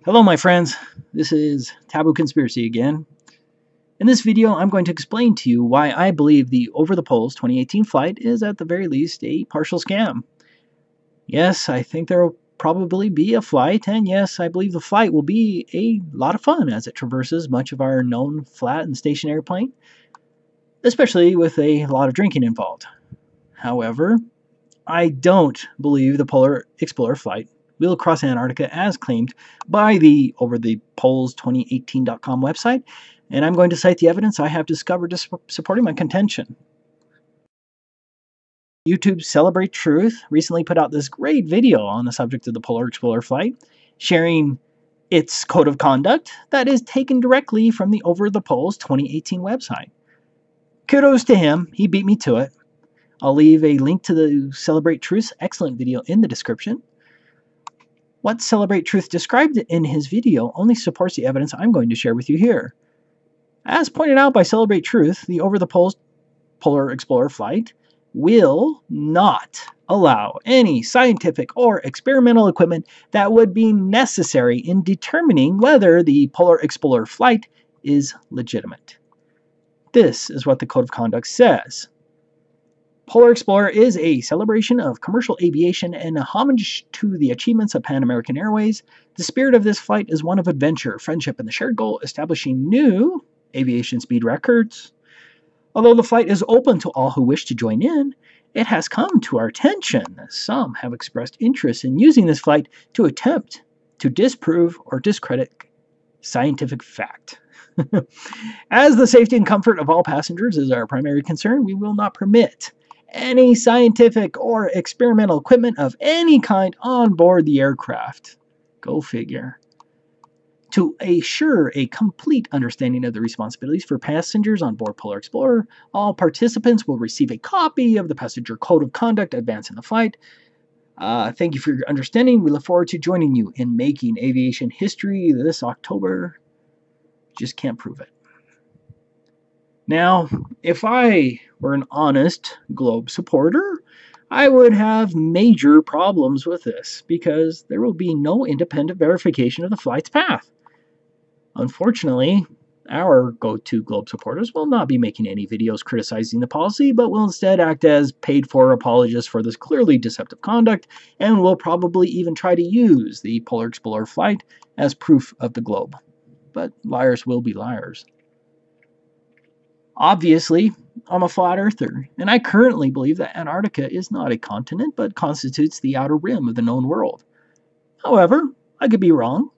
Hello my friends, this is Taboo Conspiracy again. In this video I'm going to explain to you why I believe the Over the Poles 2018 flight is at the very least a partial scam. Yes, I think there will probably be a flight, and yes, I believe the flight will be a lot of fun as it traverses much of our known flat and stationary plane, especially with a lot of drinking involved. However, I don't believe the Polar Explorer flight will cross Antarctica as claimed by the overthepoles2018.com website, and I'm going to cite the evidence I have discovered supporting my contention. YouTube Celebrate Truth recently put out this great video on the subject of the Polar Explorer flight, sharing its code of conduct that is taken directly from the Over the Poles 2018 website. Kudos to him, he beat me to it. I'll leave a link to the Celebrate Truth's excellent video in the description. What Celebrate Truth described in his video only supports the evidence I'm going to share with you here. As pointed out by Celebrate Truth, the Over the Poles Polar Explorer flight will not allow any scientific or experimental equipment that would be necessary in determining whether the Polar Explorer flight is legitimate. This is what the Code of Conduct says. Polar Explorer is a celebration of commercial aviation and a homage to the achievements of Pan American Airways. The spirit of this flight is one of adventure, friendship, and the shared goal establishing new aviation speed records. Although the flight is open to all who wish to join in, it has come to our attention that some have expressed interest in using this flight to attempt to disprove or discredit scientific fact. As the safety and comfort of all passengers is our primary concern, we will not permit any scientific or experimental equipment of any kind on board the aircraft. Go figure. To assure a complete understanding of the responsibilities for passengers on board Polar Explorer, all participants will receive a copy of the Passenger Code of Conduct advancing the flight. Thank you for your understanding. We look forward to joining you in making aviation history this October. Just can't prove it. Now, if I were an honest Globe supporter, I would have major problems with this because there will be no independent verification of the flight's path. Unfortunately, our go-to Globe supporters will not be making any videos criticizing the policy, but will instead act as paid-for apologists for this clearly deceptive conduct, and will probably even try to use the Polar Explorer flight as proof of the Globe. But liars will be liars. Obviously, I'm a flat earther, and I currently believe that Antarctica is not a continent, but constitutes the outer rim of the known world. However, I could be wrong,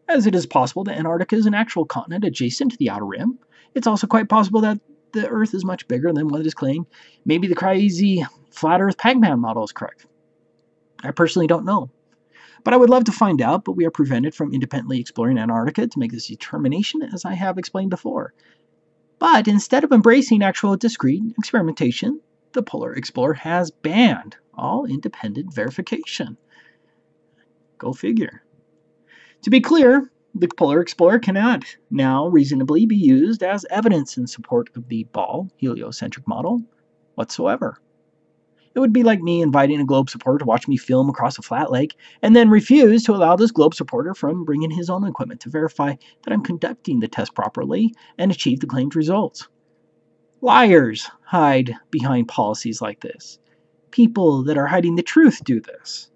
as it is possible that Antarctica is an actual continent adjacent to the outer rim. It's also quite possible that the Earth is much bigger than what is claimed. Maybe the crazy flat Earth Pac-Man model is correct. I personally don't know. But I would love to find out, but we are prevented from independently exploring Antarctica to make this determination, as I have explained before. But instead of embracing actual discrete experimentation, the Polar Explorer has banned all independent verification. Go figure. To be clear, the Polar Explorer cannot now reasonably be used as evidence in support of the Ball heliocentric model whatsoever. It would be like me inviting a Globe supporter to watch me film across a flat lake and then refuse to allow this Globe supporter from bringing his own equipment to verify that I'm conducting the test properly and achieve the claimed results. Liars hide behind policies like this. People that are hiding the truth do this.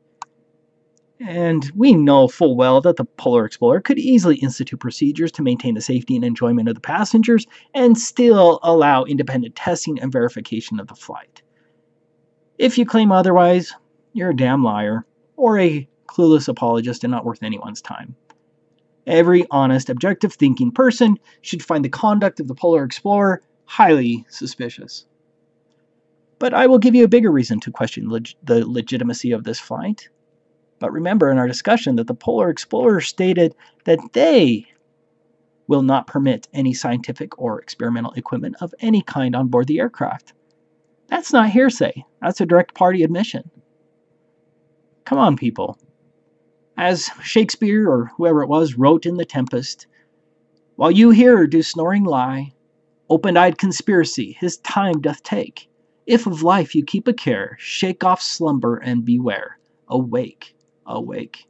And we know full well that the Polar Explorer could easily institute procedures to maintain the safety and enjoyment of the passengers and still allow independent testing and verification of the flight. If you claim otherwise, you're a damn liar, or a clueless apologist and not worth anyone's time. Every honest, objective thinking person should find the conduct of the Polar Explorer highly suspicious. But I will give you a bigger reason to question the legitimacy of this flight. But remember in our discussion that the Polar Explorer stated that they will not permit any scientific or experimental equipment of any kind on board the aircraft. That's not hearsay. That's a direct party admission. Come on, people. As Shakespeare, or whoever it was, wrote in The Tempest, "While you here do snoring lie, open-eyed conspiracy his time doth take. If of life you keep a care, shake off slumber and beware. Awake, awake."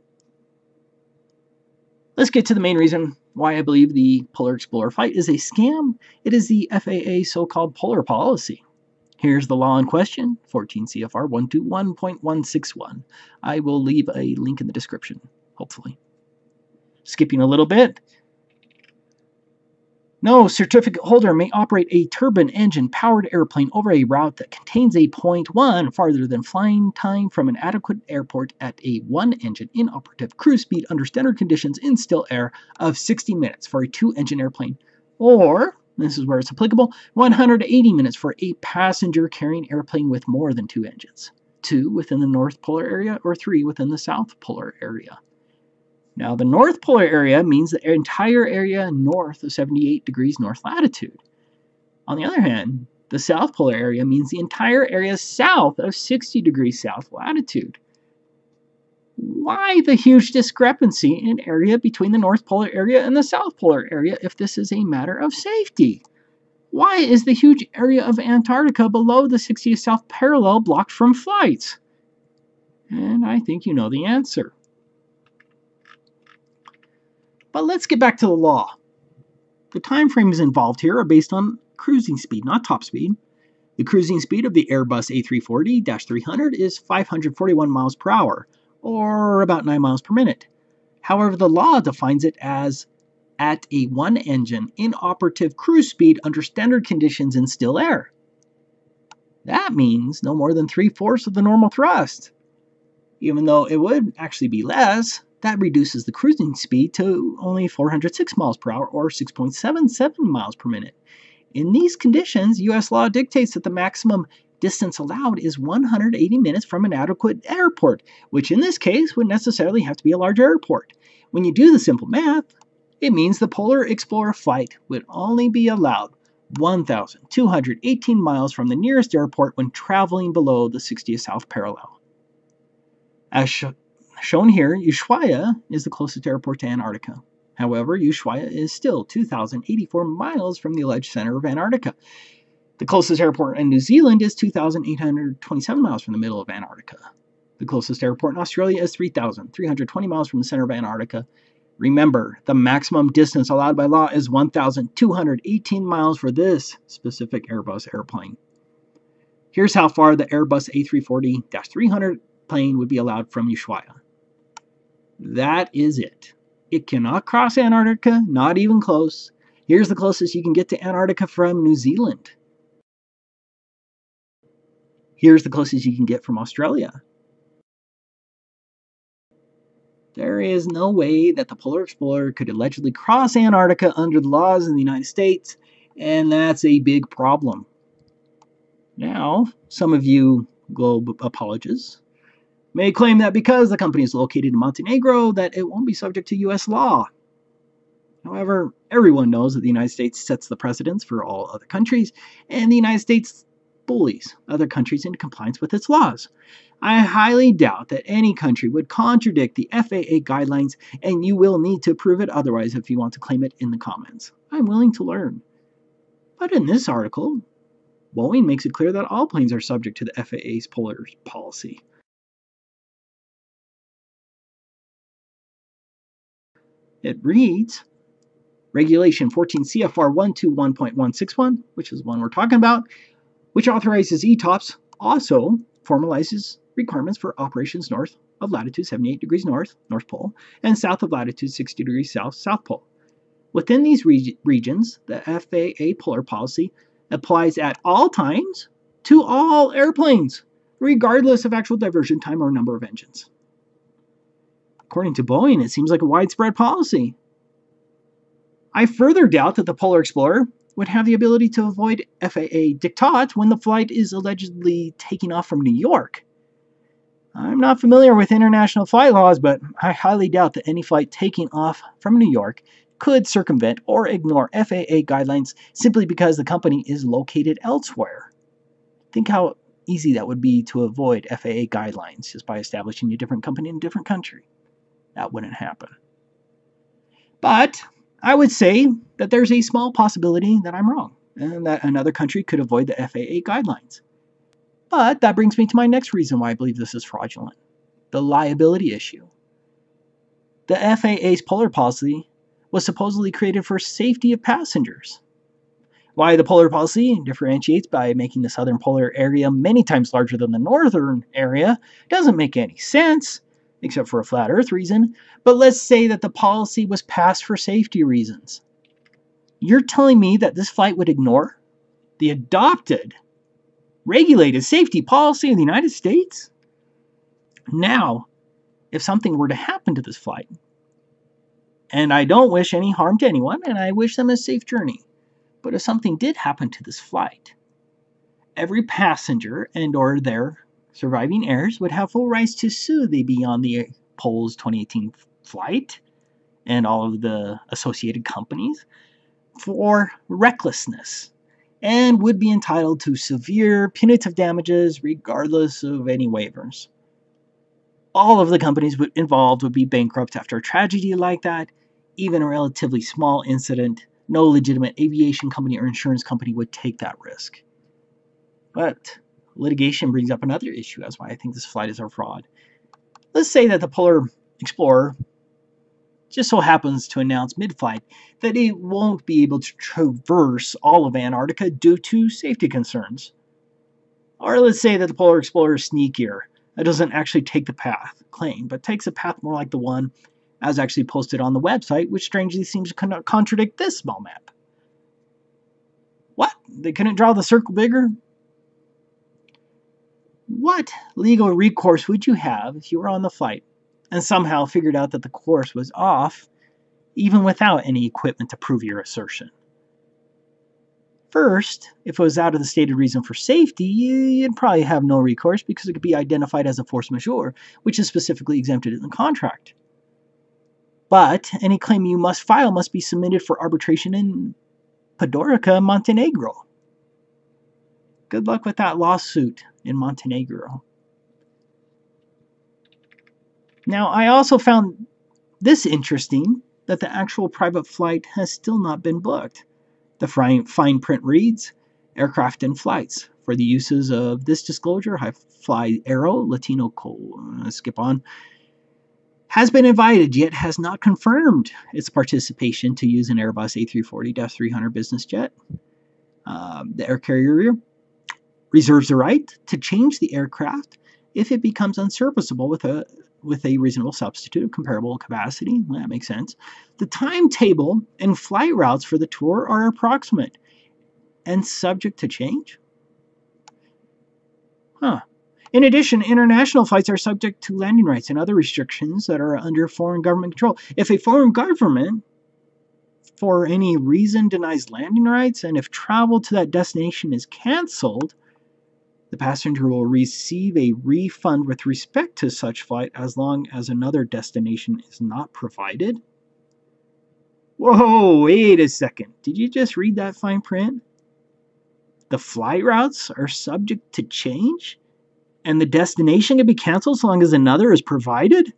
Let's get to the main reason why I believe the Polar Explorer flight is a scam. It is the FAA so-called polar policy. Here's the law in question, 14 CFR 121.161. I will leave a link in the description, hopefully. Skipping a little bit. No certificate holder may operate a turbine engine powered airplane over a route that contains a 0.1 farther than flying time from an adequate airport at a one-engine inoperative cruise speed under standard conditions in still air of 60 minutes for a two-engine airplane, or, this is where it's applicable, 180 minutes for a passenger-carrying airplane with more than two engines, 2 within the North Polar area or 3 within the South Polar area. Now, the North Polar area means the entire area north of 78 degrees north latitude. On the other hand, the South Polar area means the entire area south of 60 degrees south latitude. Why the huge discrepancy in area between the North Polar area and the South Polar area if this is a matter of safety? Why is the huge area of Antarctica below the 60th south parallel blocked from flights? And I think you know the answer. But let's get back to the law. The time frames involved here are based on cruising speed, not top speed. The cruising speed of the Airbus A340-300 is 541 miles per hour, or about 9 miles per minute. However, the law defines it as at a one-engine inoperative cruise speed under standard conditions in still air. That means no more than 3/4 of the normal thrust. Even though it would actually be less, that reduces the cruising speed to only 406 miles per hour or 6.77 miles per minute. In these conditions, U.S. law dictates that the maximum distance allowed is 180 minutes from an adequate airport, which in this case would necessarily have to be a large airport. When you do the simple math, it means the Polar Explorer flight would only be allowed 1,218 miles from the nearest airport when traveling below the 60th south parallel. As shown here, Ushuaia is the closest airport to Antarctica. However, Ushuaia is still 2,084 miles from the alleged center of Antarctica. The closest airport in New Zealand is 2,827 miles from the middle of Antarctica. The closest airport in Australia is 3,320 miles from the center of Antarctica. Remember, the maximum distance allowed by law is 1,218 miles for this specific Airbus airplane. Here's how far the Airbus A340-300 plane would be allowed from Ushuaia. That is it. It cannot cross Antarctica, not even close. Here's the closest you can get to Antarctica from New Zealand. Here's the closest you can get from Australia. There is no way that the Polar Explorer could allegedly cross Antarctica under the laws in the United States, and that's a big problem. Now, some of you globe apologists may claim that because the company is located in Montenegro, that it won't be subject to U.S. law. However, everyone knows that the United States sets the precedents for all other countries, and the United States bullies other countries into compliance with its laws. I highly doubt that any country would contradict the FAA guidelines, and you will need to prove it otherwise if you want to claim it in the comments. I'm willing to learn. But in this article, Boeing makes it clear that all planes are subject to the FAA's polar policy. It reads, Regulation 14 CFR 121.161, which is the one we're talking about, which authorizes ETOPS, also formalizes requirements for operations north of latitude 78 degrees north, North Pole, and south of latitude 60 degrees south, South Pole. Within these regions, the FAA polar policy applies at all times to all airplanes, regardless of actual diversion time or number of engines. According to Boeing, it seems like a widespread policy. I further doubt that the Polar Explorer would have the ability to avoid FAA diktat when the flight is allegedly taking off from New York. I'm not familiar with international flight laws, but I highly doubt that any flight taking off from New York could circumvent or ignore FAA guidelines simply because the company is located elsewhere. Think how easy that would be to avoid FAA guidelines just by establishing a different company in a different country. That wouldn't happen. But I would say that there's a small possibility that I'm wrong and that another country could avoid the FAA guidelines. But that brings me to my next reason why I believe this is fraudulent: the liability issue. The FAA's polar policy was supposedly created for safety of passengers. Why the polar policy differentiates by making the southern polar area many times larger than the northern area doesn't make any sense, except for a flat Earth reason. But let's say that the policy was passed for safety reasons. You're telling me that this flight would ignore the adopted, regulated safety policy of the United States? Now, if something were to happen to this flight, and I don't wish any harm to anyone, and I wish them a safe journey, but if something did happen to this flight, every passenger and or their surviving heirs would have full rights to sue the Beyond the Poles 2018 flight and all of the associated companies for recklessness and would be entitled to severe punitive damages regardless of any waivers. All of the companies involved would be bankrupt after a tragedy like that. Even a relatively small incident, no legitimate aviation company or insurance company would take that risk. But litigation brings up another issue as why I think this flight is a fraud. Let's say that the Polar Explorer just so happens to announce mid-flight that it won't be able to traverse all of Antarctica due to safety concerns. Or let's say that the Polar Explorer is sneakier. It doesn't actually take the path claimed, but takes a path more like the one as actually posted on the website, which strangely seems to contradict this small map. What? They couldn't draw the circle bigger? What legal recourse would you have if you were on the flight and somehow figured out that the course was off, even without any equipment to prove your assertion? First, if it was out of the stated reason for safety, you'd probably have no recourse because it could be identified as a force majeure, which is specifically exempted in the contract. But any claim you must file must be submitted for arbitration in Podgorica, Montenegro. Good luck with that lawsuit in Montenegro. Now, I also found this interesting, that the actual private flight has still not been booked. The fine print reads, aircraft and flights. For the uses of this disclosure, High Fly Aero, Latino skip on, has been invited, yet has not confirmed its participation to use an Airbus A340-300 business jet. The air carrier reserves the right to change the aircraft if it becomes unserviceable with a reasonable substitute of comparable capacity. Well, that makes sense. The timetable and flight routes for the tour are approximate and subject to change. In addition, international flights are subject to landing rights and other restrictions that are under foreign government control. If a foreign government, for any reason, denies landing rights, and if travel to that destination is canceled, the passenger will receive a refund with respect to such flight as long as another destination is not provided. Whoa, wait a second. Did you just read that fine print? The flight routes are subject to change? And the destination can be canceled so long as another is provided?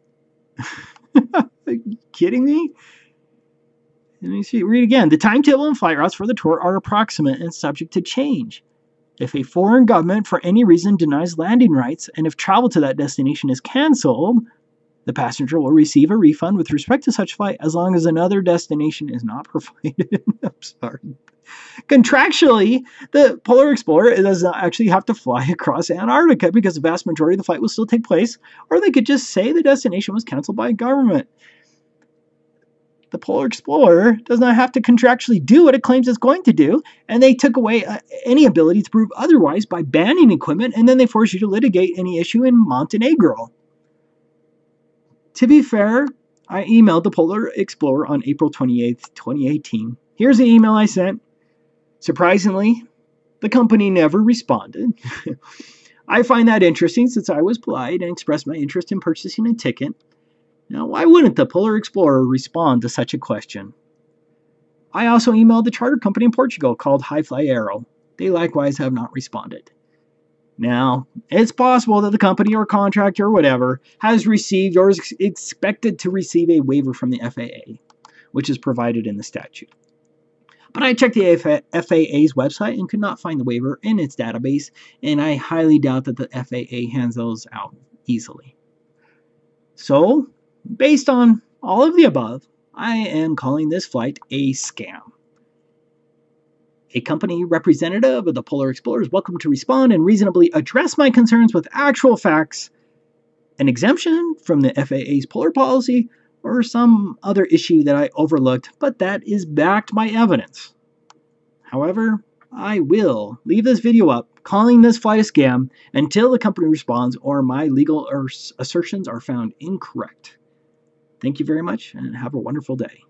Are you kidding me? Let me see. Read again. The timetable and flight routes for the tour are approximate and subject to change. If a foreign government for any reason denies landing rights, and if travel to that destination is canceled, the passenger will receive a refund with respect to such flight as long as another destination is not provided. I'm sorry. Contractually, the Polar Explorer does not actually have to fly across Antarctica because the vast majority of the flight will still take place, or they could just say the destination was canceled by government. The Polar Explorer does not have to contractually do what it claims it's going to do, and they took away any ability to prove otherwise by banning equipment, and then they force you to litigate any issue in Montenegro. To be fair, I emailed the Polar Explorer on April 28th, 2018. Here's the email I sent. Surprisingly, the company never responded. I find that interesting since I was polite and expressed my interest in purchasing a ticket. Now, why wouldn't the Polar Explorer respond to such a question? I also emailed the charter company in Portugal called High Fly Aero. They likewise have not responded. Now, it's possible that the company or contractor or whatever has received or is expected to receive a waiver from the FAA, which is provided in the statute. But I checked the FAA's website and could not find the waiver in its database, and I highly doubt that the FAA hands those out easily. So, based on All of the above, I am calling this flight a scam. A company representative of the Polar Explorer is welcome to respond and reasonably address my concerns with actual facts, an exemption from the FAA's polar policy, or some other issue that I overlooked, but that is backed by evidence. However, I will leave this video up calling this flight a scam until the company responds or my legal assertions are found incorrect. Thank you very much and have a wonderful day.